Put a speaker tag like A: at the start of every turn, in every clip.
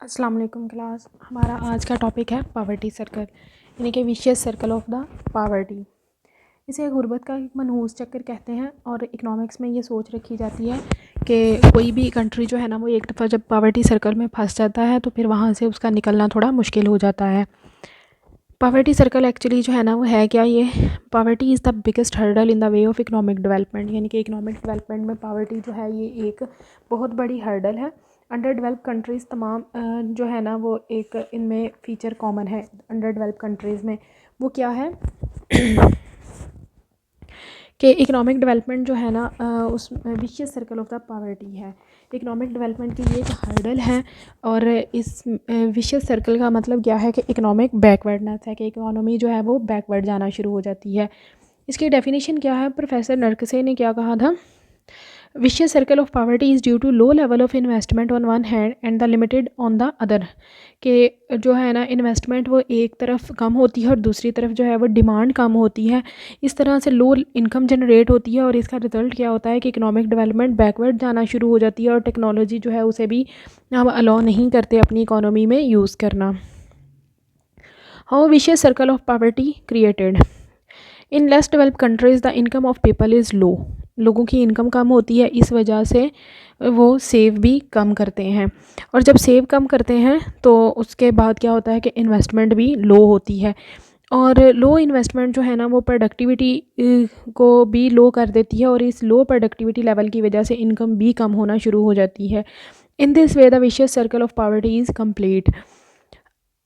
A: अस्सलाम वालेकुम क्लास। हमारा आज का टॉपिक है पावर्टी सर्कल, यानी कि vicious circle of the poverty. इसे गुर्बत का एक मनहूस चक्कर कहते हैं और इकनॉमिक्स में ये सोच रखी जाती है कि कोई भी कंट्री जो है ना वो एक दफ़ा जब पावर्टी सर्कल में फंस जाता है तो फिर वहाँ से उसका निकलना थोड़ा मुश्किल हो जाता है। पावर्टी सर्कल एक्चुअली जो है ना वो है क्या, ये poverty is the biggest hurdle in the way of economic development, यानी कि इकनॉमिक डेवलपमेंट में पावर्टी जो है ये एक बहुत बड़ी हर्डल है। अंडर डेवलप कंट्रीज़ तमाम जो है ना वो एक इनमें फ़ीचर कॉमन है अंडर डेवलप कंट्रीज़ में। वो क्या है कि इकनॉमिक डेवलपमेंट जो है ना उस vicious circle of the poverty है। इकनॉमिक डेवलपमेंट की ये एक हर्डल है और इस विशियस सर्कल का मतलब क्या है कि इकनॉमिक बैकवर्डनेस है, कि इकोनॉमी जो है वो बैकवर्ड जाना शुरू हो जाती है। इसकी डेफिनेशन क्या है, प्रोफेसर नरकसे ने क्या कहा था, vicious circle of poverty is due to low level of investment on one hand and the limited on the other, कि जो है ना इन्वेस्टमेंट वो एक तरफ कम होती है और दूसरी तरफ जो है वो डिमांड कम होती है। इस तरह से लो इनकम जनरेट होती है और इसका रिज़ल्ट क्या होता है कि इकोनॉमिक डेवलपमेंट बैकवर्ड जाना शुरू हो जाती है और टेक्नोलॉजी जो है उसे भी हम अलाउ नहीं करते अपनी इकोनॉमी में यूज़ करना। How vicious circle of poverty created, in less develop countries the income of people is low, लोगों की इनकम कम होती है, इस वजह से वो सेव भी कम करते हैं और जब सेव कम करते हैं तो उसके बाद क्या होता है कि इन्वेस्टमेंट भी लो होती है और लो इन्वेस्टमेंट जो है ना वो प्रोडक्टिविटी को भी लो कर देती है और इस लो प्रोडक्टिविटी लेवल की वजह से इनकम भी कम होना शुरू हो जाती है। In this way the vicious circle of poverty is complete.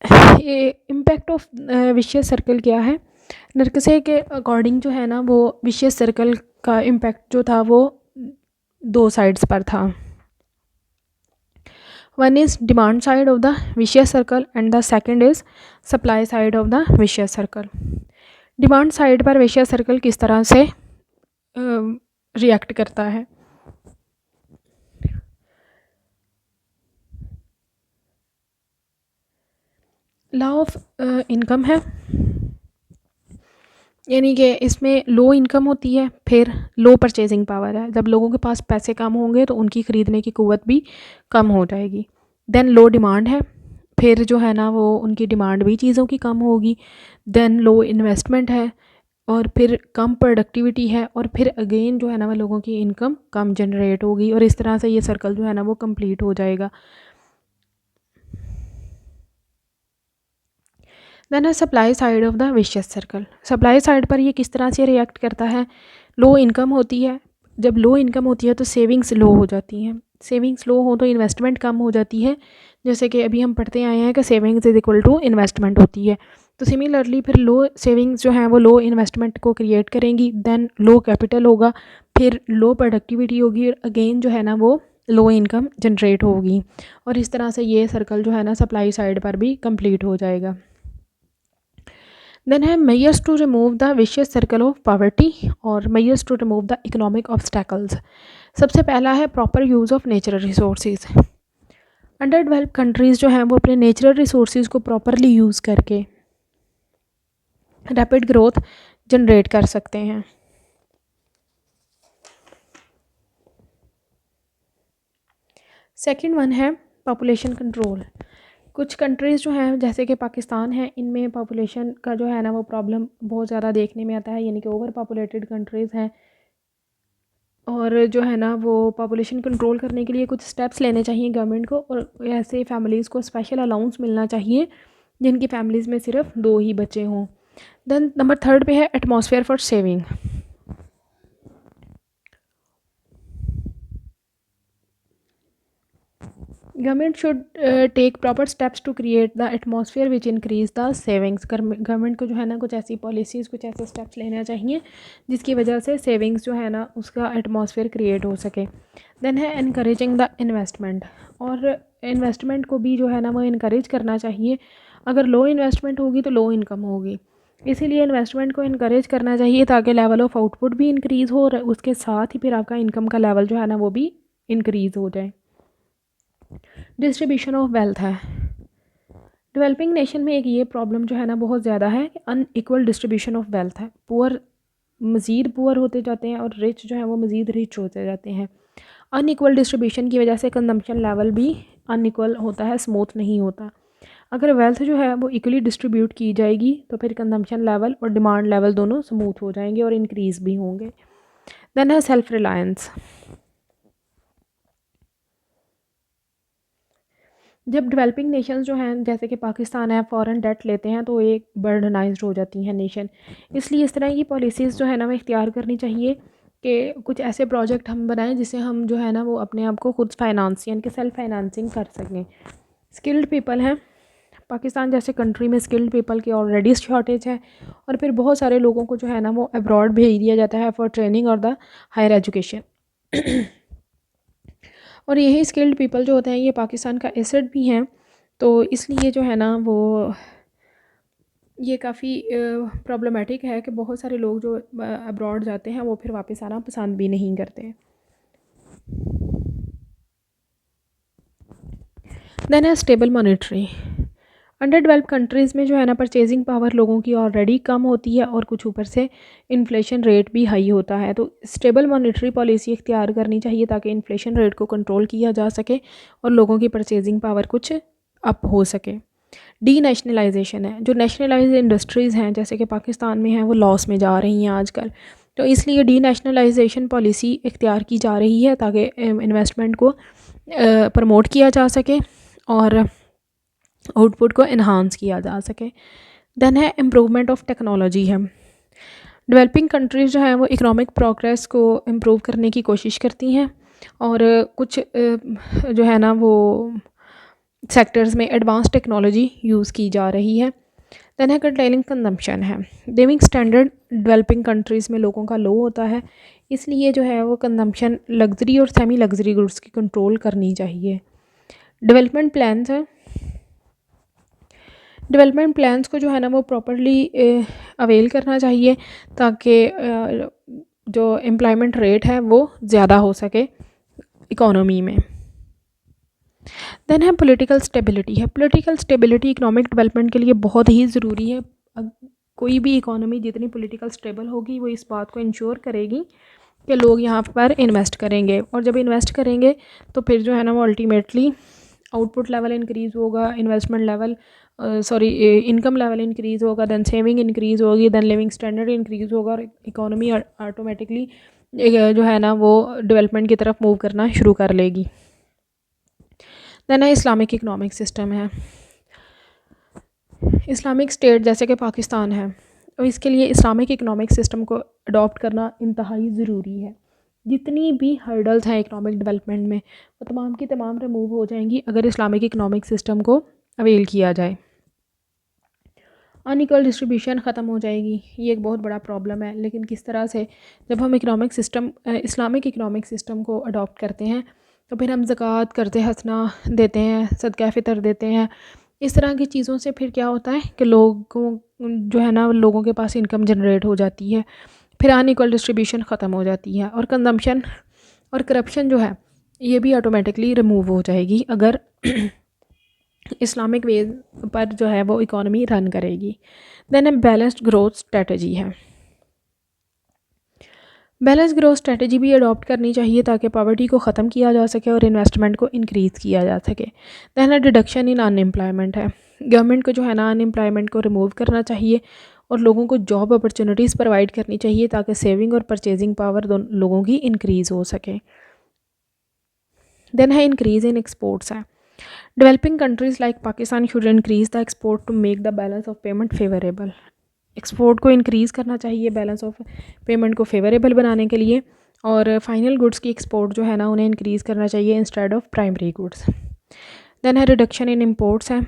A: Impact of vicious circle क्या है, नरकसे के अकॉर्डिंग जो है ना वो विशियस सर्कल का इम्पैक्ट जो था वो दो साइड्स पर था। One is demand side of the vicious circle and the second is supply side of the vicious circle. Demand side पर विशियस सर्कल किस तरह से रिएक्ट करता है, लॉ ऑफ इनकम है, यानी कि इसमें लो इनकम होती है, फिर लो परचेजिंग पावर है, जब लोगों के पास पैसे कम होंगे तो उनकी ख़रीदने की क़ुव्वत भी कम हो जाएगी। देन लो डिमांड है, फिर जो है ना वो उनकी डिमांड भी चीज़ों की कम होगी। देन लो इन्वेस्टमेंट है और फिर कम प्रोडक्टिविटी है और फिर अगेन जो है ना वो लोगों की इनकम कम जनरेट होगी और इस तरह से ये सर्कल जो है ना वो कंप्लीट हो जाएगा। देन है supply side of the vicious circle. Supply side पर ये किस तरह से रिएक्ट करता है, लो इनकम होती है, जब लो इनकम होती है तो सेविंग्स लो हो जाती हैं, सेविंग्स लो हो तो इन्वेस्टमेंट कम हो जाती है, जैसे कि अभी हम पढ़ते आए हैं कि savings is equal to investment होती है। तो सिमिलरली फिर लो सेविंग्स जो हैं वो लो इन्वेस्टमेंट को क्रिएट करेंगी, देन लो कैपिटल होगा, फिर लो प्रोडक्टिविटी होगी और अगेन जो है ना वो लो इनकम जनरेट होगी और इस तरह से ये सर्कल जो है ना सप्लाई साइड पर भी कंप्लीट हो जाएगा। देन है measures to remove the vicious circle of poverty और measures to remove the economic obstacles. सबसे पहला है proper use of natural resources. Under develop countries जो हैं वो अपने नेचुरल रिसोर्सेज को प्रॉपरली यूज़ करके रैपिड ग्रोथ जनरेट कर सकते हैं। सेकंड वन है पॉपुलेशन कंट्रोल। कुछ कंट्रीज़ जो हैं जैसे कि पाकिस्तान है, इनमें पॉपुलेशन का जो है ना वो प्रॉब्लम बहुत ज़्यादा देखने में आता है, यानी कि ओवर पॉपुलेटेड कंट्रीज़ हैं और जो है ना वो पॉपुलेशन कंट्रोल करने के लिए कुछ स्टेप्स लेने चाहिए गवर्नमेंट को और ऐसे फैमिलीज़ को स्पेशल अलाउंस मिलना चाहिए जिनकी फैमिलीज़ में सिर्फ 2 ही बच्चे हों। देन नंबर थर्ड पे है atmosphere for saving. Government should take proper steps to create the atmosphere which increase the savings. Government को जो है ना कुछ ऐसी पॉलिसीज़ कुछ ऐसे स्टेप्स लेना चाहिए जिसकी वजह से सेविंग्स जो है ना उसका एटमॉस्फेयर क्रिएट हो सके। देन है इनकरेजिंग द इन्वेस्टमेंट, और इन्वेस्टमेंट को भी जो है ना वो इनकरेज करना चाहिए। अगर लो इन्वेस्टमेंट होगी तो लो इनकम होगी, इसीलिए इन्वेस्टमेंट को इनकरेज करना चाहिए ताकि लेवल ऑफ आउटपुट भी इंक्रीज़ हो और उसके साथ ही फिर आपका इनकम का लेवल जो है ना वो भी इंक्रीज़ हो जाए। डिस्ट्रीब्यूशन ऑफ वेल्थ है, डेवलपिंग नेशन में एक ये प्रॉब्लम जो है ना बहुत ज़्यादा है कि अनइक्वल डिस्ट्रीब्यूशन ऑफ वेल्थ है। पुअर मज़ीद पुअर होते जाते हैं और रिच जो है वो मज़ीद रिच होते जाते हैं। अनइक्वल डिस्ट्रीब्यूशन की वजह से कंजम्पशन लेवल भी अनइक्वल होता है, स्मूथ नहीं होता। अगर वेल्थ जो है वो इक्वली डिस्ट्रीब्यूट की जाएगी तो फिर कंजम्पशन लेवल और डिमांड लेवल दोनों स्मूथ हो जाएंगे और इंक्रीज़ भी होंगे। देन है सेल्फ रिलायंस। जब डेवलपिंग नेशंस जो हैं जैसे कि पाकिस्तान है फॉरेन डेट लेते हैं तो एक बर्डनाइज्ड हो जाती हैं नेशन। इसलिए इस तरह की पॉलिसीज़ जो है ना वो इख्तियार करनी चाहिए कि कुछ ऐसे प्रोजेक्ट हम बनाएं जिससे हम जो है ना वो अपने आप को खुद फाइनेंस यानी कि सेल्फ फाइनेंसिंग कर सकें। स्किल्ड पीपल हैं, पाकिस्तान जैसे कंट्री में स्किल्ड पीपल की ऑलरेडी शॉर्टेज है और फिर बहुत सारे लोगों को जो है ना वो अब्रॉड भेज दिया जाता है फॉर ट्रेनिंग और द हायर एजुकेशन। और यही स्किल्ड पीपल जो होते हैं ये पाकिस्तान का एसेट भी हैं, तो इसलिए जो है ना वो ये काफ़ी प्रॉब्लमेटिक है कि बहुत सारे लोग जो अब्रॉड जाते हैं वो फिर वापस आना पसंद भी नहीं करते। देन है stable monetary. Under develop countries में जो है ना परचेजिंग पावर लोगों की ऑलरेडी कम होती है और कुछ ऊपर से इन्फ्लेशन रेट भी हाई होता है, तो स्टेबल मॉनेटरी पॉलिसी इख्तियार करनी चाहिए ताकि इन्फ्लेशन रेट को कंट्रोल किया जा सके और लोगों की परचेजिंग पावर कुछ अप हो सके। डी नेशनलाइजेशन है, जो नेशनलाइज इंडस्ट्रीज़ हैं जैसे कि पाकिस्तान में हैं वो लॉस में जा रही हैं आजकल, तो इसलिए डी नेशनलाइजेशन पॉलिसी इख्तियार की जा रही है ताकि इन्वेस्टमेंट को प्रमोट किया जा सके और आउटपुट को इन्हांस किया जा सके। देन है इम्प्रूवमेंट ऑफ टेक्नोलॉजी है। डेवलपिंग कंट्रीज़ जो हैं वो इकोनॉमिक प्रोग्रेस को इम्प्रूव करने की कोशिश करती हैं और कुछ जो है ना वो सेक्टर्स में एडवांस टेक्नोलॉजी यूज़ की जा रही है। देन है कंटेनिंग कंजम्पशन है। लिविंग स्टैंडर्ड डेवलपिंग कंट्रीज़ में लोगों का लो होता है, इसलिए जो है वो कंजम्पशन लग्जरी और सेमी लग्जरी गुड्स की कंट्रोल करनी चाहिए। डेवलपमेंट प्लान्स है, डेवलपमेंट प्लान्स को जो है ना वो प्रॉपरली अवेल करना चाहिए ताकि जो एम्प्लॉयमेंट रेट है वो ज़्यादा हो सके इकोनॉमी में। देन है पॉलिटिकल स्टेबिलिटी है। पॉलिटिकल स्टेबिलिटी इकोनॉमिक डेवलपमेंट के लिए बहुत ही ज़रूरी है। कोई भी इकोनॉमी जितनी पॉलिटिकल स्टेबल होगी वो इस बात को इंश्योर करेगी कि लोग यहाँ पर इन्वेस्ट करेंगे और जब इन्वेस्ट करेंगे तो फिर जो है ना वो अल्टीमेटली आउटपुट लेवल इंक्रीज़ होगा, investment level income level increase होगा, देन सेविंग इंक्रीज़ होगी, देन लिविंग स्टैंडर्ड इंक्रीज़ होगा और इकोनॉमी ऑटोमेटिकली जो है ना वो डेवलपमेंट की तरफ मूव करना शुरू कर लेगी। देन है इस्लामिक इकनॉमिक सिस्टम है। इस्लामिक स्टेट जैसे कि पाकिस्तान है और इसके लिए इस्लामिक इकनॉमिक सिस्टम को अडॉप्ट करना इंतहाई ज़रूरी है। जितनी भी हर्डल्स हैं इकनॉमिक डेवलपमेंट में वो तमाम की तमाम रिमूव हो जाएंगी अगर इस्लामिक इकनॉमिक सिस्टम को अवेल किया जाए। अनइक्वल डिस्ट्रीब्यूशन ख़त्म हो जाएगी, ये एक बहुत बड़ा प्रॉब्लम है, लेकिन किस तरह से जब हम economic system Islamic economic system को अडॉप्ट करते हैं तो फिर हम ज़कात करते हसना देते हैं, सदका फ़ितर देते हैं, इस तरह की चीज़ों से फिर क्या होता है कि लोगों जो है ना लोगों के पास इनकम जनरेट हो जाती है, फिर अनइक्वल डिस्ट्रीब्यूशन ख़त्म हो जाती है और कंजम्पशन और करप्शन जो है ये भी ऑटोमेटिकली रिमूव हो जाएगी अगर इस्लामिक वे पर जो है वो इकॉनमी रन करेगी। देन बैलेंस्ड ग्रोथ स्ट्रेटजी है। बैलेंस ग्रोथ स्ट्रेटजी भी अडॉप्ट करनी चाहिए ताकि पॉवर्टी को ख़त्म किया जा सके और इन्वेस्टमेंट को इंक्रीज़ किया जा सके। देन डिडक्शन इन अनएम्प्लॉयमेंट है। गवर्नमेंट को जो है ना अनएम्प्लॉयमेंट को रिमूव करना चाहिए और लोगों को जॉब अपॉर्चुनिटीज़ प्रोवाइड करनी चाहिए ताकि सेविंग और परचेजिंग पावर दोनों लोगों की इंक्रीज़ हो सके। देन है इंक्रीज़ इन एक्सपोर्ट्स है। Developing countries like Pakistan should increase the export to make the balance of payment favourable. Export को इंक्रीज़ करना चाहिए बैलेंस ऑफ पेमेंट को फेवरेबल बनाने के लिए और फाइनल गुड्स की एक्सपोर्ट जो है ना उन्हें इंक्रीज़ करना चाहिए instead of primary goods. Then है रिडक्शन इन इम्पोर्ट्स है।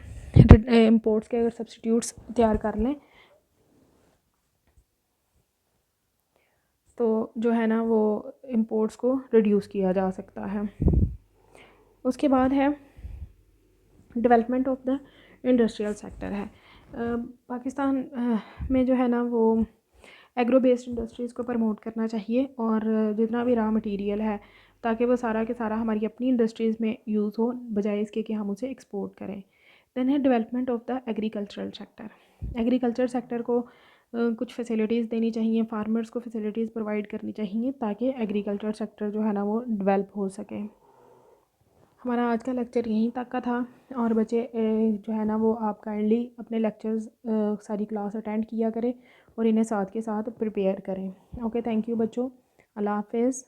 A: इम्पोर्ट्स के अगर सब्सटीट्यूट्स तैयार कर लें तो जो है ना वो इम्पोर्ट्स को रिड्यूस किया जा सकता है। उसके बाद है development of the industrial sector है। पाकिस्तान में जो है ना वो एग्रो बेस्ड इंडस्ट्रीज़ को प्रमोट करना चाहिए और जितना भी रॉ मटेरियल है ताकि वो सारा के सारा हमारी अपनी इंडस्ट्रीज़ में यूज़ हो बजाय इसके कि हम उसे एक्सपोर्ट करें। देन है development of the agricultural sector. Agriculture sector को कुछ फैसिलिटीज़ देनी चाहिए, फार्मर्स को फैसिलिटीज़ प्रोवाइड करनी चाहिए ताकि एग्रीकल्चर सेक्टर जो है ना वो डेवलप हो सके। हमारा आज का लेक्चर यहीं तक का था। और बच्चे जो है ना वो आप काइंडली अपने लेक्चर्स सारी क्लास अटेंड किया करें और इन्हें साथ के साथ प्रिपेयर करें। ओके, थैंक यू बच्चों, अल्लाह हाफिज़।